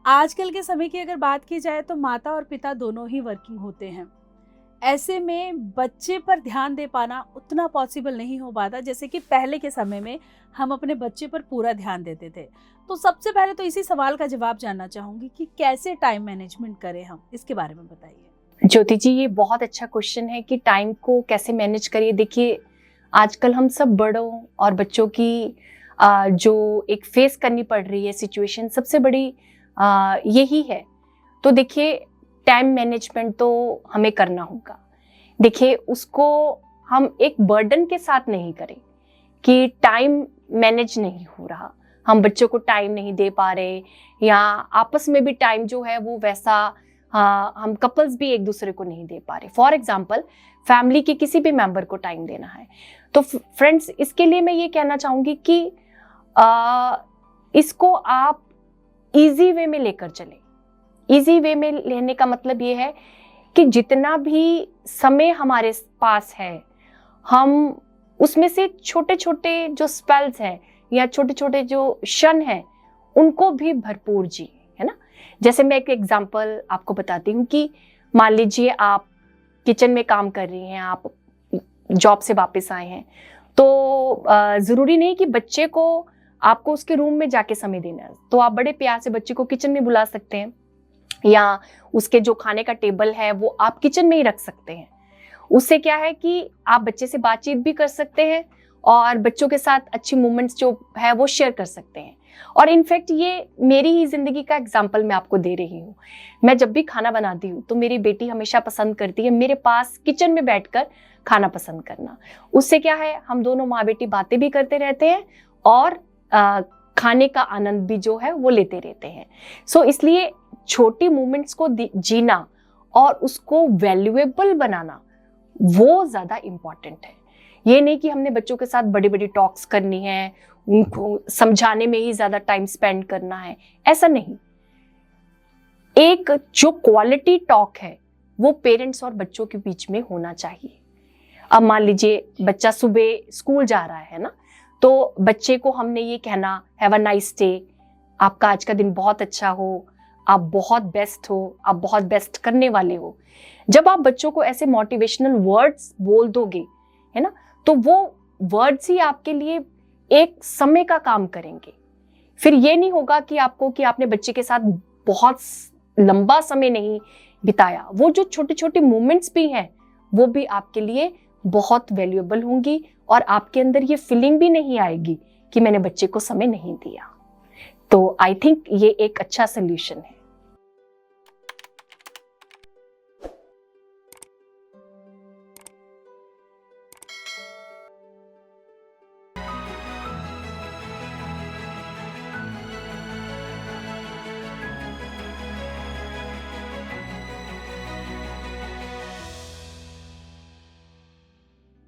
आजकल के समय की अगर बात की जाए तो माता और पिता दोनों ही वर्किंग होते हैं। ऐसे में बच्चे पर ध्यान दे पाना उतना पॉसिबल नहीं हो पाता जैसे कि पहले के समय में हम अपने बच्चे पर पूरा ध्यान देते थे। तो सबसे पहले तो इसी सवाल का जवाब जानना चाहूंगी कि कैसे टाइम मैनेजमेंट करें हम, इसके बारे में बताइए। ज्योति जी, ये बहुत अच्छा क्वेश्चन है कि टाइम को कैसे मैनेज करिए। देखिए, आजकल हम सब बड़ों और बच्चों की जो एक फेस करनी पड़ रही है सिचुएशन, सबसे बड़ी यही है। तो देखिए, टाइम मैनेजमेंट तो हमें करना होगा। देखिए, उसको हम एक बर्डन के साथ नहीं करें कि टाइम मैनेज नहीं हो रहा, हम बच्चों को टाइम नहीं दे पा रहे, या आपस में भी टाइम जो है वो वैसा, हम कपल्स भी एक दूसरे को नहीं दे पा रहे। फॉर एग्जाम्पल, फैमिली के किसी भी मेंबर को टाइम देना है तो फ्रेंड्स, इसके लिए मैं ये कहना चाहूंगी कि इसको आप इजी वे में लेकर चलें। इजी वे में लेने का मतलब ये है कि जितना भी समय हमारे पास है, हम उसमें से छोटे छोटे जो स्पेल्स हैं या छोटे छोटे जो क्षण हैं, उनको भी भरपूर जिए, है ना। जैसे मैं एक एग्जांपल आपको बताती हूँ कि मान लीजिए आप किचन में काम कर रही हैं, आप जॉब से वापस आए हैं, तो जरूरी नहीं कि बच्चे को आपको उसके रूम में जाके समय देना है। तो आप बड़े प्यार से बच्चे को किचन में बुला सकते हैं, या उसके जो खाने का टेबल है वो आप किचन में ही रख सकते हैं। उससे क्या है कि आप बच्चे से बातचीत भी कर सकते हैं और बच्चों के साथ अच्छी मोमेंट्स जो है वो शेयर कर सकते हैं। और इनफैक्ट ये मेरी ही जिंदगी का एग्जाम्पल मैं आपको दे रही हूँ। मैं जब भी खाना बनाती हूँ तो मेरी बेटी हमेशा पसंद करती है मेरे पास किचन में बैठकर खाना पसंद करना। उससे क्या है, हम दोनों माँ बेटी बातें भी करते रहते हैं और खाने का आनंद भी जो है वो लेते रहते हैं। सो इसलिए छोटी मोमेंट्स को जीना और उसको वैल्यूएबल बनाना वो ज्यादा इम्पॉर्टेंट है। ये नहीं कि हमने बच्चों के साथ बड़ी बड़ी टॉक्स करनी है, उनको समझाने में ही ज्यादा टाइम स्पेंड करना है, ऐसा नहीं। एक जो क्वालिटी टॉक है वो पेरेंट्स और बच्चों के बीच में होना चाहिए। अब मान लीजिए बच्चा सुबह स्कूल जा रहा है ना, तो बच्चे को हमने ये कहना, हैव अ नाइस डे, आपका आज का दिन बहुत अच्छा हो, आप बहुत बेस्ट हो, आप बहुत बेस्ट करने वाले हो। जब आप बच्चों को ऐसे मोटिवेशनल वर्ड्स बोल दोगे, है ना, तो वो वर्ड्स ही आपके लिए एक समय का काम करेंगे। फिर ये नहीं होगा कि आपने बच्चे के साथ बहुत लंबा समय नहीं बिताया। वो जो छोटे छोटे मोमेंट्स भी हैं वो भी आपके लिए बहुत वैल्यूएबल होंगी और आपके अंदर ये फीलिंग भी नहीं आएगी कि मैंने बच्चे को समय नहीं दिया। तो आई थिंक ये एक अच्छा सोल्यूशन है।